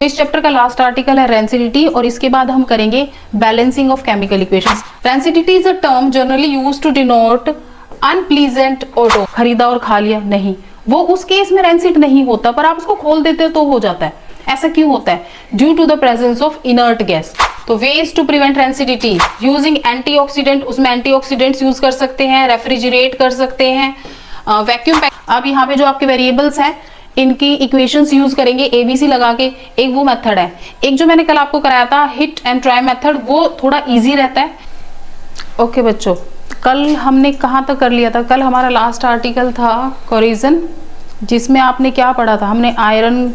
इस चैप्टर का last article है रेंसिडिटी और इसके बाद हम करेंगे balancing of chemical equations. Rancidity is a term generally used to denote unpleasant odour. खरीदा और खा लिया नहीं, वो उस केस में रेंसिड नहीं होता, पर आप उसको खोल देते हो तो हो जाता है। ऐसा क्यों होता है? Due to the presence of inert gas. तो ways to prevent rancidity using antioxidant, उसमें एंटीऑक्सीडेंट्स यूज कर सकते हैं, रेफ्रिजरेट कर सकते हैं, वैक्यूम पैक। अब यहाँ पे जो आपके वेरिएबल्स हैं इनकी इक्वेशंस यूज करेंगे एबीसी लगा के। एक वो मेथड है, एक जो मैंने कल आपको कराया था हिट एंड ट्राई मेथड, वो थोड़ा इजी रहता है। ओके बच्चों, कल हमने कहाँ तक कर लिया था? कल हमारा लास्ट आर्टिकल था कोरिजन, जिसमें आपने क्या पढ़ा था? हमने आयरन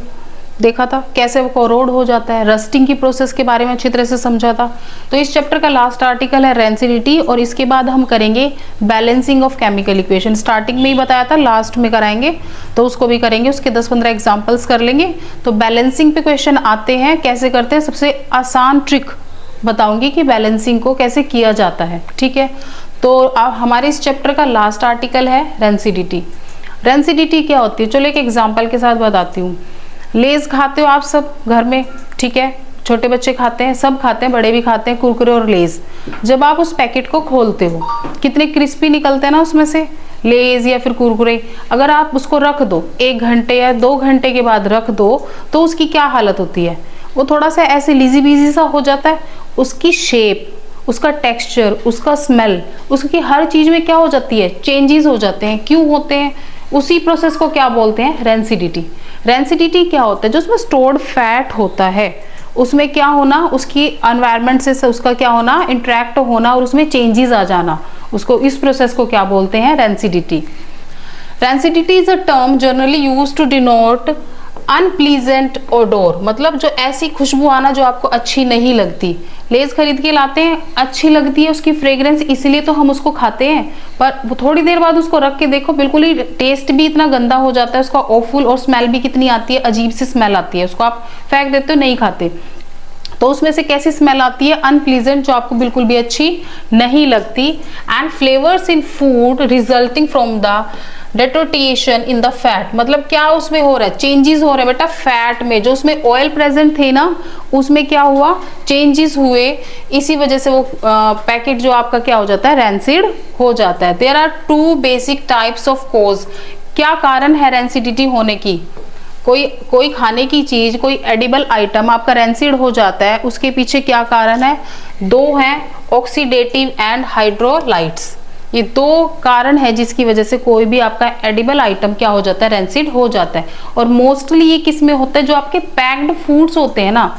देखा था कैसे वो कोरोड हो जाता है, रस्टिंग की प्रोसेस के बारे में अच्छी तरह से समझा था। तो इस चैप्टर का लास्ट आर्टिकल है रेंसिडिटी और इसके बाद हम करेंगे balancing of chemical equation. Starting में ही बताया था, लास्ट में कराएंगे तो उसको भी करेंगे, उसके 10-15 एग्जाम्पल्स कर लेंगे। तो बैलेंसिंग पे क्वेश्चन आते हैं, कैसे करते हैं? सबसे आसान ट्रिक बताऊंगी कि बैलेंसिंग को कैसे किया जाता है, ठीक है। तो अब हमारे इस चैप्टर का लास्ट आर्टिकल है रेंसिडिटी। रेंसिडिटी क्या होती है? चलो एक एग्जाम्पल के साथ बताती हूँ। लेज खाते हो आप सब घर में, ठीक है, छोटे बच्चे खाते हैं, सब खाते हैं, बड़े भी खाते हैं कुरकुरे और लेज। जब आप उस पैकेट को खोलते हो कितने क्रिस्पी निकलते हैं ना उसमें से लेज या फिर कुरकुरे। अगर आप उसको रख दो 1 घंटे या 2 घंटे के बाद रख दो तो उसकी क्या हालत होती है? वो थोड़ा सा ऐसे लीजी बीजी सा हो जाता है। उसकी शेप, उसका टेक्सचर, उसका स्मेल, उसकी हर चीज में क्या हो जाती है? चेंजेस हो जाते हैं। क्यों होते हैं? उसी प्रोसेस को क्या बोलते हैं? रेंसिडिटी। रेंसिडिटी क्या होता है? जो उसमें स्टोर्ड फैट होता है उसमें क्या होना, उसकी एनवायरनमेंट से उसका क्या होना, इंटरेक्ट होना और उसमें चेंजेस आ जाना, उसको, इस प्रोसेस को क्या बोलते हैं? Rancidity. Rancidity is a term generally used to denote unpleasant odour, मतलब जो ऐसी खुशबू आना जो आपको अच्छी नहीं लगती। लेज खरीद के लाते हैं, अच्छी लगती है उसकी फ्रेग्रेंस, इसीलिए तो हम उसको खाते हैं, पर थोड़ी देर बाद उसको रख के देखो बिल्कुल ही टेस्ट भी इतना गंदा हो जाता है उसका, ऑफुल, और स्मेल भी कितनी आती है, अजीब सी स्मेल आती है, उसको आप फेंक देते हो, नहीं खाते। तो उसमें से कैसी स्मेल आती है? अनप्लीजेंट, जो आपको बिल्कुल भी अच्छी नहीं लगती। And flavours in food resulting from the deterioration in the fat, मतलब क्या उसमें हो रहा है? चेंजेस हो रहे हैं बेटा फैट में। जो उसमें ऑयल प्रेजेंट थे ना उसमें क्या हुआ? चेंजेस हुए, इसी वजह से वो पैकेट जो आपका क्या हो जाता है? रेंसिड हो जाता है। There are 2 basic types of cause. क्या कारण है रेंसिडिटी होने की? कोई खाने की चीज, कोई एडिबल आइटम आपका रेंसिड हो जाता है, उसके पीछे क्या कारण है? 2 हैं, ऑक्सीडेटिव एंड हाइड्रोलाइट्स। ये 2 कारण है जिसकी वजह से कोई भी आपका एडिबल आइटम क्या हो जाता है? रेंसिड हो जाता है। और मोस्टली ये किस में होता है? जो आपके पैक्ड फूड्स होते हैं ना,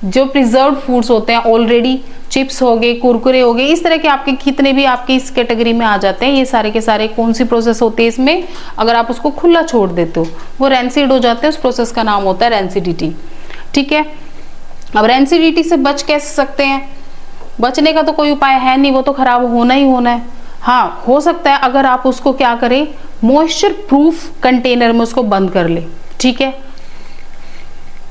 जो प्रिजर्व्ड फूड्स होते हैं ऑलरेडी, चिप्स हो गए, कुरकुरे हो गए, इस तरह के आपके कितने भी आपके इस कैटेगरी में आ जाते हैं, ये सारे के सारे कौन सी प्रोसेस होती है इसमें? अगर आप उसको खुला छोड़ देते हो वो रेंसिड हो जाते हैं। उस प्रोसेस का नाम होता है रेंसिडिटी, ठीक है। अब रेंसिडिटी से बच कैसे सकते हैं? बचने का तो कोई उपाय है नहीं, वो तो खराब होना ही होना है। हाँ, हो सकता है अगर आप उसको क्या करें, मॉइस्चर प्रूफ कंटेनर में उसको बंद कर ले, ठीक है,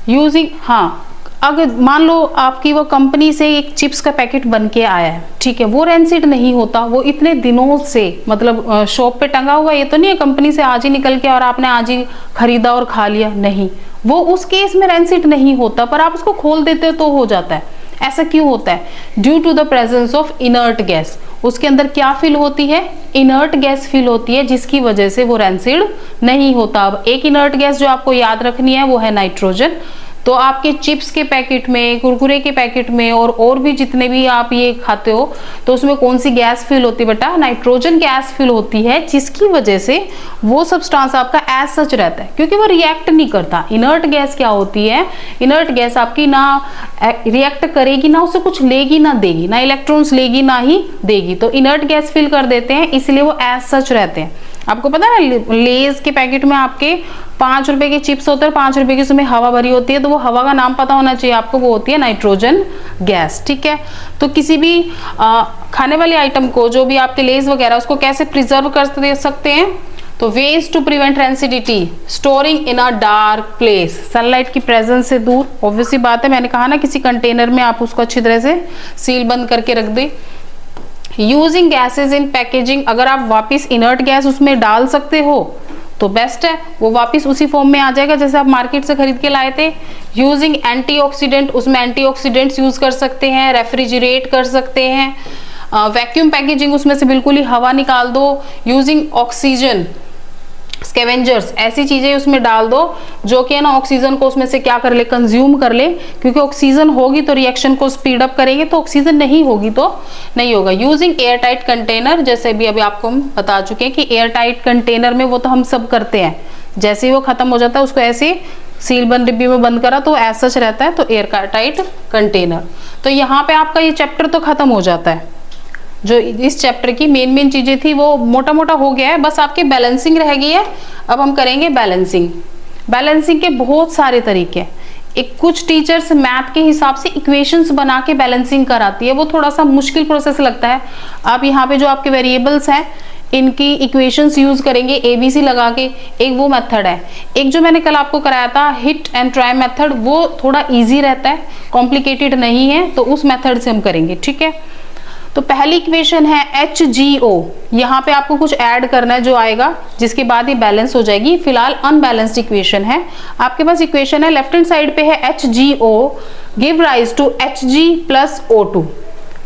यूजिंग, हाँ, अगर मान लो आपकी वो कंपनी से एक चिप्स का पैकेट बन के आया है, ठीक है, वो रेंसिड नहीं होता, वो इतने दिनों से मतलब शॉप पे टंगा हुआ, ये तो नहीं है कंपनी से आज ही निकल के और आपने आज ही खरीदा और खा लिया, नहीं, वो उस केस में रेंसिड नहीं होता, पर आप उसको खोल देते हो तो हो जाता है। ऐसा क्यों होता है? Due to the presence of inert gas. उसके अंदर क्या फिल होती है? इनर्ट गैस फिल होती है, जिसकी वजह से वो रेंसिड नहीं होता। अब एक इनर्ट गैस जो आपको याद रखनी है वो है नाइट्रोजन। तो आपके चिप्स के पैकेट में, कुरकुरे के पैकेट में और भी जितने भी आप ये खाते हो तो उसमें कौन सी गैस फिल होती है बेटा? नाइट्रोजन गैस फिल होती है, जिसकी वजह से वो सब्सटेंस आपका एज सच रहता है, क्योंकि वो रिएक्ट नहीं करता। इनर्ट गैस क्या होती है? इनर्ट गैस आपकी ना रिएक्ट करेगी, ना उससे कुछ लेगी ना देगी, ना इलेक्ट्रॉन्स लेगी ना ही देगी। तो इनर्ट गैस फिल कर देते हैं, इसलिए वो एज सच रहते हैं। आपको पता है ना, लेज के पैकेट में आपके 5 रुपए के चिप्स होते हैं, 5 रुपए की उसमें हवा भरी होती है, तो वो हवा का नाम पता होना चाहिए आपको, वो होती है नाइट्रोजन गैस, ठीक है। तो किसी भी खाने वाले आइटम को, जो भी आपके लेज वगैरह, उसको कैसे प्रिजर्व कर सकते हैं? तो ways to prevent rancidity, storing in a dark place, sunlight की प्रेजेंस से दूर। ऑब्वियसली बात है, मैंने कहा ना किसी कंटेनर में आप उसको अच्छी तरह से सील बंद करके रख दे। यूजिंग गैसेज इन पैकेजिंग, अगर आप वापिस इनर्ट गैस उसमें डाल सकते हो तो बेस्ट है, वो वापस उसी फॉर्म में आ जाएगा जैसे आप मार्केट से खरीद के लाए थे। यूजिंग एंटीऑक्सीडेंट, उसमें एंटीऑक्सीडेंट्स यूज कर सकते हैं, रेफ्रिजरेट कर सकते हैं, वैक्यूम पैकेजिंग, उसमें से बिल्कुल ही हवा निकाल दो, यूजिंग ऑक्सीजन स्कैवेंजर्स, ऐसी चीजें उसमें डाल दो जो कि है ना ऑक्सीजन को उसमें से क्या कर ले, कंज्यूम कर ले, क्योंकि ऑक्सीजन होगी तो रिएक्शन को स्पीड अप करेंगे, तो ऑक्सीजन नहीं होगी तो नहीं होगा। यूजिंग एयर टाइट कंटेनर, जैसे भी अभी आपको हम बता चुके हैं कि एयर टाइट कंटेनर में वो तो हम सब करते हैं, जैसे ही वो खत्म हो जाता है उसको ऐसे सील बंद डिब्बी में बंद करा तो ऐसा सच रहता है, तो एयर टाइट कंटेनर। तो यहाँ पे आपका ये चैप्टर तो खत्म हो जाता है, जो इस चैप्टर की मेन चीजें थी वो मोटा मोटा हो गया है, बस आपकी बैलेंसिंग रह गई है। अब हम करेंगे बैलेंसिंग। बैलेंसिंग के बहुत सारे तरीके हैं, एक कुछ टीचर्स मैथ के हिसाब से इक्वेशंस बना के बैलेंसिंग कराती है, वो थोड़ा सा मुश्किल प्रोसेस लगता है। आप यहाँ पे जो आपके वेरिएबल्स हैं इनकी इक्वेशंस यूज करेंगे ABC लगा के, एक वो मेथड है। एक जो मैंने कल आपको कराया था हिट एंड ट्राई मेथड, वो थोड़ा इजी रहता है, कॉम्प्लिकेटेड नहीं है, तो उस मेथड से हम करेंगे, ठीक है। तो पहली इक्वेशन है HGO, यहाँ पे आपको कुछ ऐड करना है जो आएगा, जिसके बाद ये बैलेंस हो जाएगी। फिलहाल अनबैलेंस्ड इक्वेशन है, आपके पास इक्वेशन है लेफ्ट हैंड साइड पे है HGO give rise to Hg plus O2।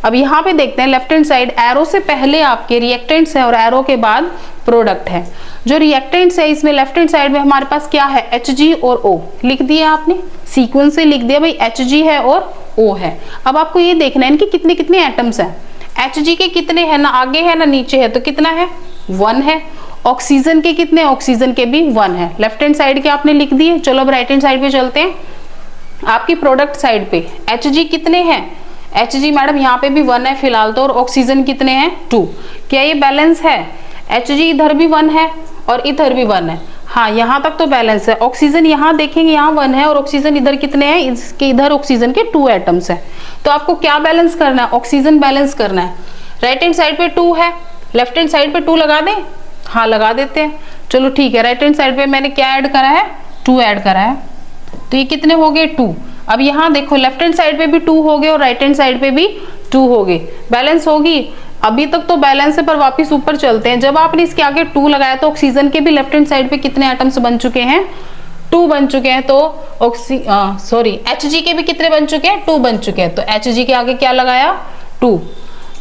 अब यहाँ पे देखते हैं लेफ्ट हैंड साइड, एरो से पहले आपके रिएक्टेंट्स है और एरो के बाद प्रोडक्ट है। जो रिएक्टेंट्स है इसमें लेफ्ट हैंड साइड में हमारे पास क्या है, Hg और O लिख दिया आपने, सीक्वेंस से लिख दिया भाई, Hg है और O है। अब आपको ये देखना है इनके कितने कितने एटम्स हैं, Hg के कितने हैं, ना आगे है ना नीचे है, तो कितना है, 1 है। ऑक्सीजन के कितने, ऑक्सीजन के भी 1 है। लेफ्ट हैंड साइड के आपने लिख दिए। चलो अब राइट हैंड साइड पे चलते हैं। आपकी प्रोडक्ट साइड पे Hg कितने हैं, Hg मैडम यहाँ पे भी 1 है फिलहाल तो, और ऑक्सीजन कितने हैं, 2। क्या ये बैलेंस है, Hg इधर भी 1 है और इधर भी 1 है, हाँ यहाँ तक तो बैलेंस है। ऑक्सीजन यहाँ देखेंगे यहाँ 1 है और ऑक्सीजन इधर कितने हैं, इसके इधर ऑक्सीजन के 2 एटम्स है। तो आपको क्या बैलेंस करना है, ऑक्सीजन बैलेंस करना है। राइट हैंड साइड पे 2 है, लेफ्ट हैंड साइड पे 2 लगा दें, हाँ लगा देते हैं। चलो ठीक है, राइट हैंड साइड पे मैंने क्या ऐड करा है, 2 ऐड करा है, तो ये कितने हो गए, 2। अब यहाँ देखो लेफ्ट हैंड साइड पे भी 2 हो गए और राइट हैंड साइड पे भी 2 हो गए, बैलेंस होगी। अभी तक तो बैलेंस है, पर वापस ऊपर चलते हैं। जब आपने इसके आगे 2 लगाया तो ऑक्सीजन के भी लेफ्ट हैंड साइड पे कितने एटम्स बन चुके हैं, 2 बन चुके हैं। तो Hg के भी कितने बन चुके हैं, 2 बन चुके हैं। तो Hg के आगे क्या लगाया, 2।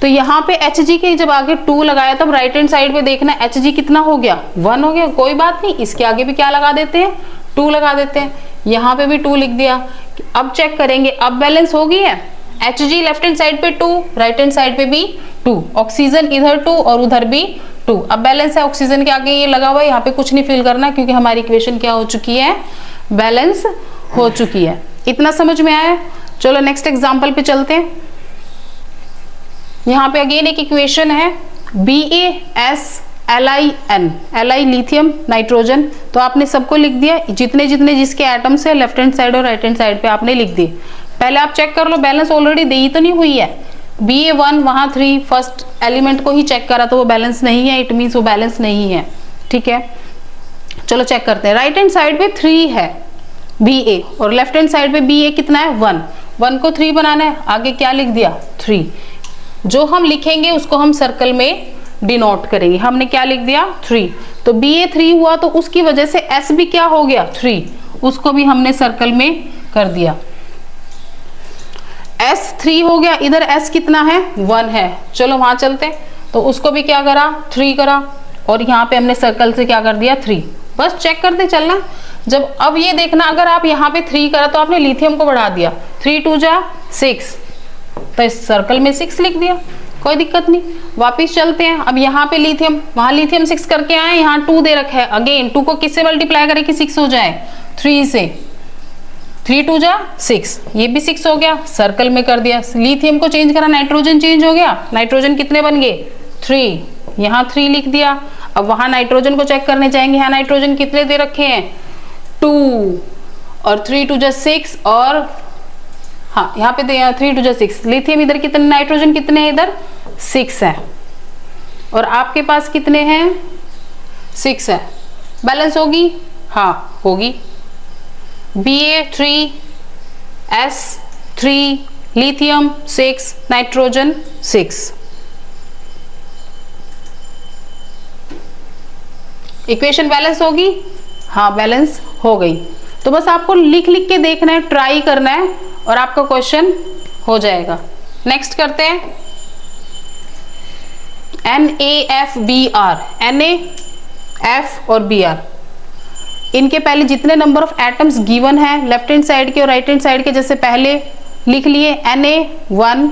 तो यहाँ पे Hg के जब आगे 2 लगाया तब राइट हैंड साइड पे देखना Hg कितना हो गया, 1 हो गया। कोई बात नहीं, इसके आगे भी क्या लगा देते हैं, 2 लगा देते हैं। यहाँ पे भी 2 लिख दिया। अब चेक करेंगे, अब बैलेंस हो गई है। Hg लेफ्ट हैंड साइड पे 2, राइट हैंड साइड पे भी 2, ऑक्सीजन इधर 2 और उधर भी 2। अब बैलेंस है, ऑक्सीजन के आगे ये लगा हुआ है, यहाँ पे कुछ नहीं फिल करना क्योंकि हमारी इक्वेशन क्या हो चुकी है, बैलेंस हो चुकी है। इतना समझ में आया। चलो नेक्स्ट एग्जांपल पे चलते हैं। यहाँ पे अगेन एक इक्वेशन है BaSLiN, Li लिथियम नाइट्रोजन। तो आपने सबको लिख दिया, जितने जितने जिसके एटम्स है लेफ्ट हैंड साइड और राइट हैंड साइड पे आपने लिख दिए। पहले आप चेक कर लो बैलेंस ऑलरेडी दी तो नहीं हुई है, Ba1 वहां 3 फर्स्ट एलिमेंट को ही चेक करा तो वो बैलेंस नहीं है, इट मीन्स वो बैलेंस नहीं है, ठीक है। चलो चेक करते हैं। राइट हैंड साइड पे 3 है Ba और लेफ्ट हैंड साइड पे Ba कितना है, 1। 1 को 3 बनाना है, आगे क्या लिख दिया, 3। जो हम लिखेंगे उसको हम सर्कल में डिनोट करेंगे। हमने क्या लिख दिया, 3। तो Ba 3 हुआ तो उसकी वजह से S भी क्या हो गया, 3, उसको भी हमने सर्कल में कर दिया। S 3 हो गया, इधर S कितना है, 1 है। चलो वहां चलते हैं, तो उसको भी क्या करा, 3 करा, और यहाँ पे हमने सर्कल से क्या कर दिया, 3। बस चेक करते चलना। जब अब ये देखना, अगर आप यहाँ पे 3 करा तो आपने लिथियम को बढ़ा दिया, 3 2 जा 6, तो इस सर्कल में 6 लिख दिया, कोई दिक्कत नहीं। वापिस चलते हैं। अब यहाँ पे लिथियम, वहां लिथियम 6 करके आए, यहाँ 2 दे रखा है। अगेन 2 को किससे मल्टीप्लाई करें कि 6 हो जाए, 3 से। 3 2 जा 6, ये भी 6 हो गया, सर्कल में कर दिया। लिथियम को चेंज करा, नाइट्रोजन चेंज हो गया, नाइट्रोजन कितने बन गए, 3, यहाँ 3 लिख दिया। अब वहां नाइट्रोजन को चेक करने जाएंगे, यहाँ नाइट्रोजन कितने दे रखे हैं, 2, और 3 2 जा 6, और हाँ यहाँ पे 3 2 जा 6। लिथियम इधर कितने, नाइट्रोजन कितने हैं, इधर 6 है, और आपके पास कितने हैं, 6 है। बैलेंस होगी, हाँ होगी। Ba 3, S 3, lithium 6, nitrogen 6। Equation balance होगी, हाँ बैलेंस हो गई। तो बस आपको लिख लिख के देखना है, ट्राई करना है और आपका क्वेश्चन हो जाएगा। नेक्स्ट करते हैं NaFBr, NaF और Br, इनके पहले जितने नंबर ऑफ एटम्स गिवन है लेफ्ट हैंड साइड के और राइट हैंड साइड के, जैसे पहले लिख लिए Na1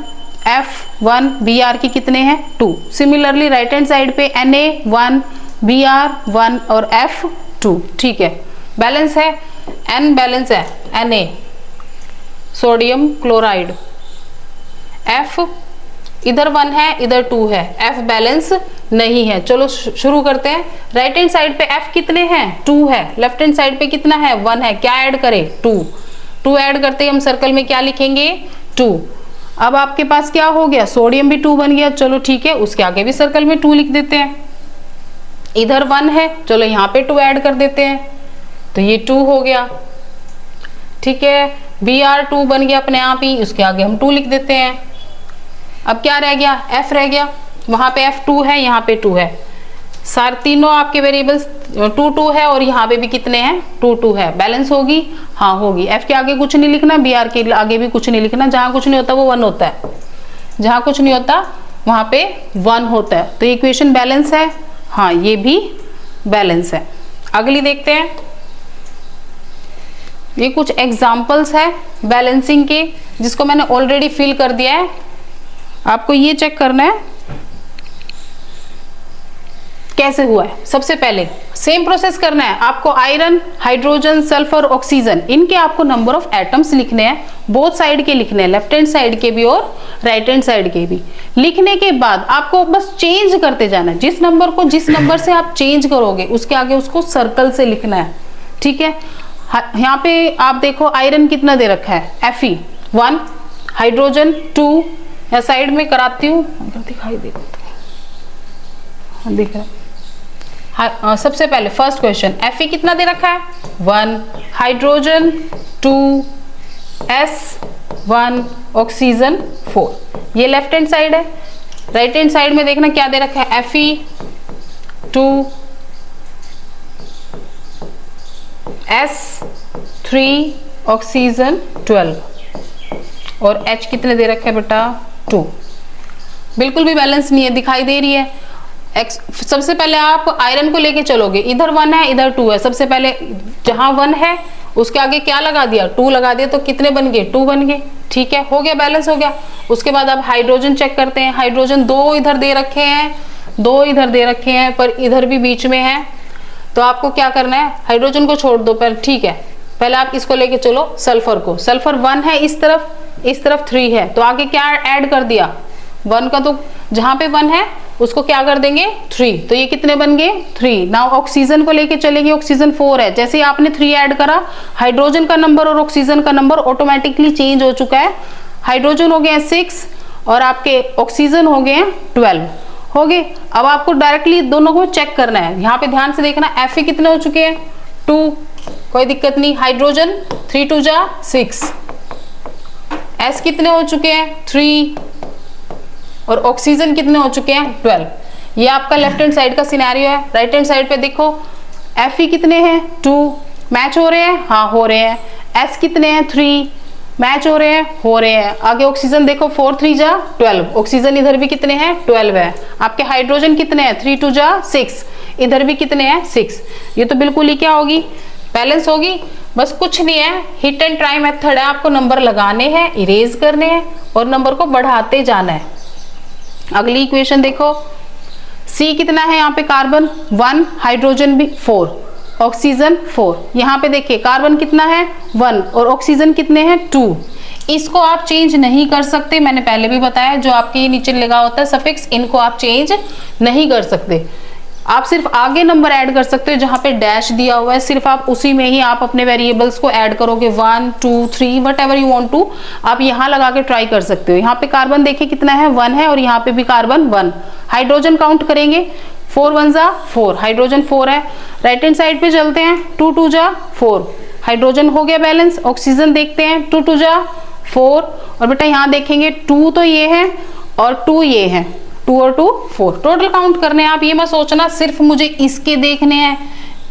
F1 Br की कितने हैं 2। सिमिलरली राइट हैंड साइड पे Na1 Br1 और F2, ठीक है। बैलेंस है, N बैलेंस है, Na सोडियम क्लोराइड, F इधर 1 है इधर 2 है, F बैलेंस नहीं है। चलो शुरू करते हैं। राइट हैंड साइड पे F कितने हैं 2 है, लेफ्ट हैंड साइड पे कितना है 1 है, क्या ऐड करें 2 ऐड करते ही हम सर्कल में क्या लिखेंगे 2। अब आपके पास क्या हो गया, सोडियम भी 2 बन गया, चलो ठीक है, उसके आगे भी सर्कल में 2 लिख देते हैं। इधर 1 है, चलो यहाँ पे 2 ऐड कर देते हैं, तो ये 2 हो गया, ठीक है। Br2 बन गया अपने आप ही, उसके आगे हम 2 लिख देते हैं। अब क्या रह गया, F रह गया, वहां पे F2 है, यहाँ पे 2 है, सारे तीनों आपके वेरिएबल्स 2 है और यहाँ पे भी कितने हैं 2 है, बैलेंस होगी, हाँ होगी। F के आगे कुछ नहीं लिखना, Br के आगे भी कुछ नहीं लिखना, जहां कुछ नहीं होता वो 1 होता है, जहां कुछ नहीं होता वहां पे 1 होता है। तो इक्वेशन बैलेंस है, हाँ ये भी बैलेंस है। अगली देखते हैं, ये कुछ एग्जाम्पल्स है बैलेंसिंग के, जिसको मैंने ऑलरेडी फिल कर दिया है, आपको ये चेक करना है कैसे हुआ है। सबसे पहले सेम प्रोसेस करना है आपको, आयरन, हाइड्रोजन, सल्फर, ऑक्सीजन, इनके आपको नंबर ऑफ एटम्स लिखने हैं, बोथ साइड के लिखने हैं, लेफ्ट हैंड साइड के भी और राइट हैंड साइड के भी। लिखने के बाद आपको बस चेंज करते जाना है, जिस नंबर को जिस नंबर से आप चेंज करोगे उसके आगे उसको सर्कल से लिखना है, ठीक है। यहाँ पे आप देखो आयरन कितना दे रखा है Fe 1, हाइड्रोजन 2, या साइड में कराती हूँ दिखाई दे, दिख रहा है। सबसे पहले फर्स्ट क्वेश्चन, Fe कितना दे रखा है 1, हाइड्रोजन 2, S1, ऑक्सीजन 4, ये लेफ्ट हैंड साइड है। राइट हैंड साइड में देखना क्या दे रखा है, Fe 2, S3, ऑक्सीजन 12 और H कितने दे रखे हैं बेटा 2। बिल्कुल भी बैलेंस नहीं है, दिखाई दे रही है। सबसे पहले आप आयरन को लेके चलोगे, इधर 1 है इधर 2 है, सबसे पहले जहां 1 है उसके आगे क्या लगा दिया 2 लगा दिया, तो कितने बन गए 2 बन गए, ठीक है, हो गया, बैलेंस हो गया। उसके बाद आप हाइड्रोजन चेक करते हैं, हाइड्रोजन 2 इधर दे रखे हैं, 2 इधर दे रखे हैं, पर इधर भी बीच में है, तो आपको क्या करना है, हाइड्रोजन को छोड़ दो पर, ठीक है। पहले आप इसको लेके चलो सल्फर को, सल्फर 1 है इस तरफ 3 है, तो आगे क्या ऐड कर दिया 1 का, तो जहां पे 1 है उसको क्या कर देंगे 3, तो ये कितने बन गए 3। नाउ ऑक्सीजन को लेके चलेंगे, ऑक्सीजन 4 है, जैसे ही आपने 3 ऐड करा हाइड्रोजन का नंबर और ऑक्सीजन का नंबर ऑटोमेटिकली चेंज हो चुका है। हाइड्रोजन हो गया 6 और आपके ऑक्सीजन हो गए 12 हो गए। अब आपको डायरेक्टली दोनों को चेक करना है, यहाँ पे ध्यान से देखना, Fe कितने हो चुके हैं 2, कोई दिक्कत नहीं, हाइड्रोजन 3 2 जा 6, S कितने हो चुके हैं 3 और ऑक्सीजन कितने हो चुके हैं 12। ये आपका लेफ्ट हैंड साइड का सिनेरियो है। राइट हैंड साइड पे देखो Fe कितने हैं 2, मैच हो रहे हैं, हाँ हो रहे हैं। S कितने हैं 3, मैच हो रहे हैं। आगे ऑक्सीजन देखो 4 3 जा 12, ऑक्सीजन इधर भी कितने हैं 12 है। आपके हाइड्रोजन कितने हैं 3 2 जा 6, इधर भी कितने हैं 6। ये तो बिल्कुल ही क्या होगी बैलेंस होगी। बस कुछ नहीं है, हिट एंड ट्राई मेथड है, आपको नंबर लगाने हैं, इरेज करने हैं और नंबर को बढ़ाते जाना है। अगली इक्वेशन देखो, C कितना है यहाँ पे कार्बन 1, हाइड्रोजन भी 4, ऑक्सीजन 4। यहाँ पे देखिए कार्बन कितना है 1 और ऑक्सीजन कितने हैं 2। इसको आप चेंज नहीं कर सकते, मैंने पहले भी बताया, जो आपके नीचे लगा होता है सफिक्स, इनको आप चेंज नहीं कर सकते। आप सिर्फ आगे नंबर ऐड कर सकते हो, जहां पे डैश दिया हुआ है सिर्फ आप उसी में ही आप अपने वेरिएबल्स को ऐड करोगे, 1 2 3 whatever you want to, आप यहाँ लगा के ट्राई कर सकते हो। यहाँ पे कार्बन देखिए कितना है 1 है और यहाँ पे भी कार्बन 1। हाइड्रोजन काउंट करेंगे 4 1 जा 4, हाइड्रोजन 4 है। राइट हैंड साइड पे चलते हैं 2 2 जा 4, हाइड्रोजन हो गया बैलेंस। ऑक्सीजन देखते हैं 2 2 जा 4 और बेटा यहाँ देखेंगे 2 तो ये है और 2 ये है, 2 और 2 4, टोटल काउंट करने हैं। आप ये मत सोचना सिर्फ मुझे इसके देखने हैं,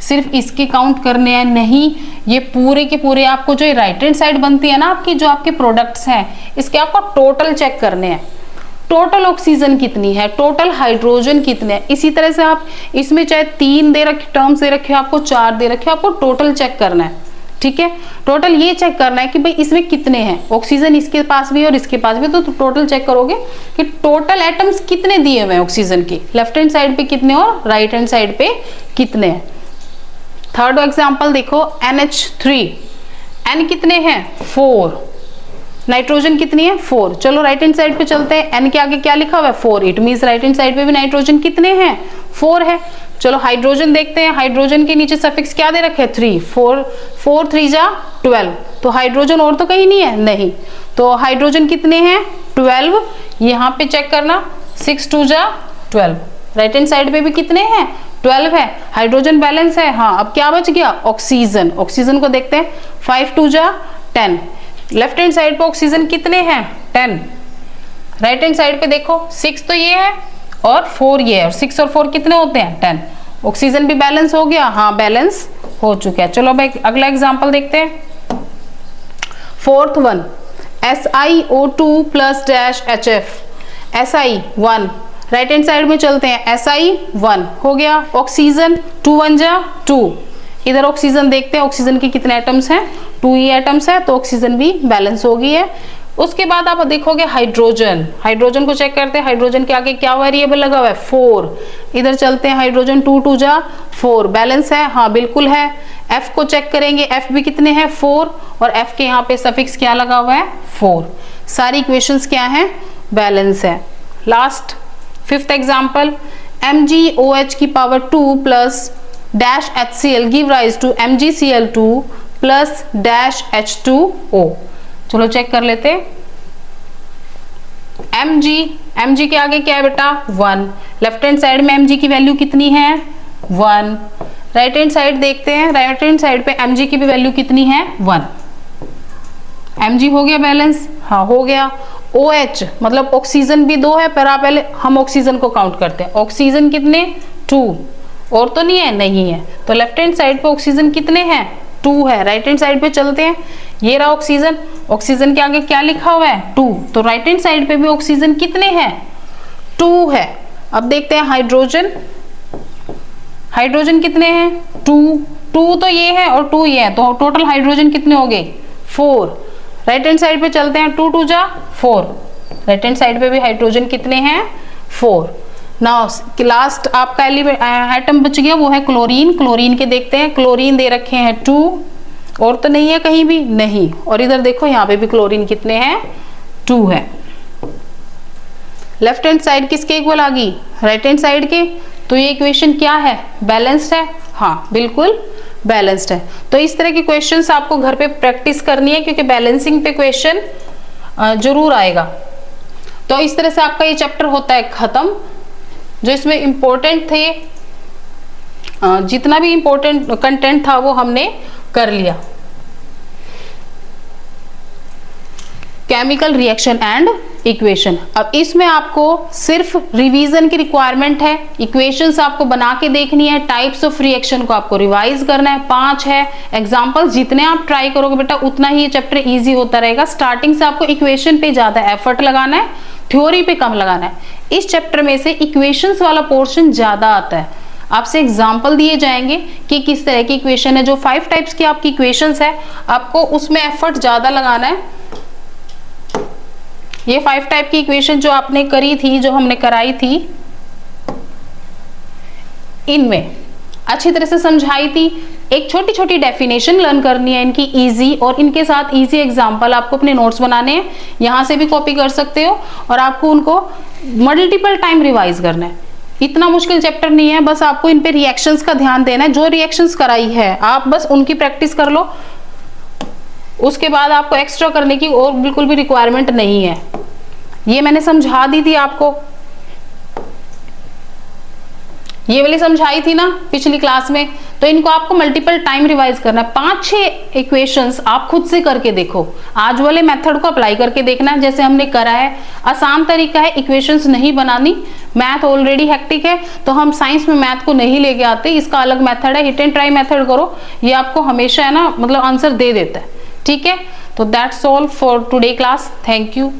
सिर्फ इसके काउंट करने हैं, नहीं, ये पूरे के पूरे आपको जो राइट हैंड साइड बनती है ना आपकी, जो आपके प्रोडक्ट्स हैं, इसके आपको टोटल चेक करने हैं। टोटल ऑक्सीजन कितनी है, टोटल हाइड्रोजन कितने हैं। इसी तरह से आप इसमें चाहे 3 दे रखे टर्म्स दे रखे हो, आपको 4 दे रखे हो, आपको टोटल चेक करना है। ठीक है, टोटल ये चेक करना है कि भाई इसमें कितने हैं ऑक्सीजन, इसके पास भी और इसके पास भी, तो टोटल चेक करोगे कि टोटल एटम्स कितने दिए हुए हैं ऑक्सीजन के, लेफ्ट हैंड साइड पे कितने और राइट हैंड साइड पे कितने हैं। थर्ड एग्जांपल देखो, NH3, N कितने हैं 4, नाइट्रोजन कितनी है 4। चलो राइट हैंड साइड पे चलते हैं, N के आगे क्या लिखा हुआ है 4, it means right hand side पे भी नाइट्रोजन कितने हैं 4 है। चलो हाइड्रोजन देखते हैं, हाइड्रोजन के नीचे सफिक्स क्या दे रखे 3, 4 3 जा 12, तो हाइड्रोजन और तो कहीं नहीं है, नहीं, तो हाइड्रोजन कितने हैं 12, यहाँ पे चेक करना 6 2 जा 12, राइट हैंड साइड पे भी कितने हैं 12 है, हाइड्रोजन बैलेंस है। हाँ, अब क्या बच गया ऑक्सीजन, ऑक्सीजन को देखते हैं 5 2 जा 10, लेफ्ट हैंड साइड पे ऑक्सीजन कितने हैं 10, राइट हैंड साइड पे देखो 6 तो ये है और 4 ये है, और 6 और 4 कितने होते हैं 10, ऑक्सीजन भी बैलेंस हो गया, हाँ बैलेंस हो चुका है। चलो भाई अगला एग्जांपल देखते हैं, fourth one, SiO2 plus dash HF, Si1, right hand side में चलते हैं, Si1 हो गया, ऑक्सीजन 2 1 जा 2, इधर ऑक्सीजन देखते हैं, ऑक्सीजन के कितने एटम्स हैं 2 ही एटम्स है, तो ऑक्सीजन भी बैलेंस हो गई है। उसके बाद आप देखोगे हाइड्रोजन, हाइड्रोजन को चेक करते हैं, हाइड्रोजन के आगे क्या वेरिएबल लगा हुआ है 4, इधर चलते हैं, हाइड्रोजन 2 2 जा 4, बैलेंस है, हाँ बिल्कुल है। F को चेक करेंगे, F भी कितने हैं 4, और F के यहाँ पे सफिक्स क्या लगा हुआ है 4, सारी इक्वेशंस क्या हैं बैलेंस है। लास्ट फिफ्थ एग्जाम्पल, MgOH की power 2 plus dash HCl give rise to MgCl2 plus dash H2O। चलो चेक कर लेते हैं, Mg के आगे क्या है बेटा 1, लेफ्ट हैंड साइड में Mg की वैल्यू कितनी है 1, राइट हैंड साइड देखते हैं, राइट हैंड साइड पे Mg की भी वैल्यू कितनी है 1, Mg हो गया बैलेंस, हाँ हो गया। OH मतलब ऑक्सीजन भी 2 है, पर आप पहले हम ऑक्सीजन को काउंट करते हैं, ऑक्सीजन कितने 2, और तो नहीं है, नहीं है, तो लेफ्ट हैंड साइड पे ऑक्सीजन कितने हैं 2 है, राइट हैंड साइड पे चलते हैं, ये रहा ऑक्सीजन, ऑक्सीजन के आगे क्या लिखा हुआ है 2, तो राइट हैंड साइड पे भी ऑक्सीजन कितने हैं 2 है। अब देखते हैं हाइड्रोजन, हाइड्रोजन कितने हैं 2 तो ये है और 2 ये है, तो टोटल हाइड्रोजन कितने हो गए 4, राइट हैंड साइड पे चलते हैं, 2 2 जा 4, राइट हैंड साइड पे भी हाइड्रोजन कितने हैं 4। नाउ लास्ट आपका एटम बच गया, वो है क्लोरीन, क्लोरीन के देखते हैं, क्लोरीन दे रखे हैं 2, और तो नहीं है कहीं भी, नहीं, और इधर देखो यहाँ पे भी क्लोरीन कितने हैं 2 है। लेफ्ट हैंड साइड किसके इक्वल आ गई राइट हैंड साइड के, तो ये इक्वेशन क्या है बैलेंस्ड है, हाँ बिल्कुल बैलेंस्ड है। तो इस तरह के क्वेश्चंस आपको घर पे प्रैक्टिस करनी है, क्योंकि बैलेंसिंग पे क्वेश्चन जरूर आएगा। तो इस तरह से आपका ये चैप्टर होता है खत्म, जो इसमें इंपॉर्टेंट थे, जितना भी इंपॉर्टेंट कंटेंट था वो हमने कर लिया। केमिकल रिएक्शन एंड इक्वेशन, अब इसमें आपको सिर्फ रिवीजन की रिक्वायरमेंट है, इक्वेशंस आपको बना के देखनी है, टाइप्स ऑफ रिएक्शन को आपको रिवाइज करना है, 5 है एग्जांपल, जितने आप ट्राई करोगे बेटा उतना ही ये चैप्टर इजी होता रहेगा। स्टार्टिंग से आपको इक्वेशन पे ज्यादा एफर्ट लगाना है, थ्योरी पे कम लगाना है। इस चैप्टर में से इक्वेशंस वाला पोर्शन ज्यादा आता है, आपसे एग्जाम्पल दिए जाएंगे कि किस तरह की इक्वेशन है, जो 5 टाइप्स की आपकी इक्वेशंस है, आपको उसमें एफर्ट ज्यादा लगाना है। ये 5 टाइप की इक्वेशन जो आपने करी थी, जो हमने कराई थी, इनमें अच्छी तरह से समझाई थी, एक छोटी छोटी डेफिनेशन लर्न करनी है इनकी इजी, और इनके साथ इजी एग्जाम्पल आपको अपने नोट्स बनाने हैं, यहां से भी कॉपी कर सकते हो, और आपको उनको मल्टीपल टाइम रिवाइज करना है। इतना मुश्किल चैप्टर नहीं है, बस आपको इन पे रिएक्शंस का ध्यान देना है, जो रिएक्शंस कराई है आप बस उनकी प्रैक्टिस कर लो, उसके बाद आपको एक्स्ट्रा करने की और बिल्कुल भी रिक्वायरमेंट नहीं है। ये मैंने समझा दी थी आपको, ये वाली समझाई थी ना पिछली क्लास में, तो इनको आपको मल्टीपल टाइम रिवाइज करना है। 5-6 इक्वेशंस आप खुद से करके देखो, आज वाले मेथड को अप्लाई करके देखना है, जैसे हमने करा है। आसान तरीका है, इक्वेशंस नहीं बनानी, मैथ ऑलरेडी हेक्टिक है, तो हम साइंस में मैथ को नहीं लेके आते, इसका अलग मेथड है, हिट एंड ट्राई मेथड करो, ये आपको हमेशा है ना मतलब आंसर दे देता है। ठीक है, तो that's all for today class, thank you.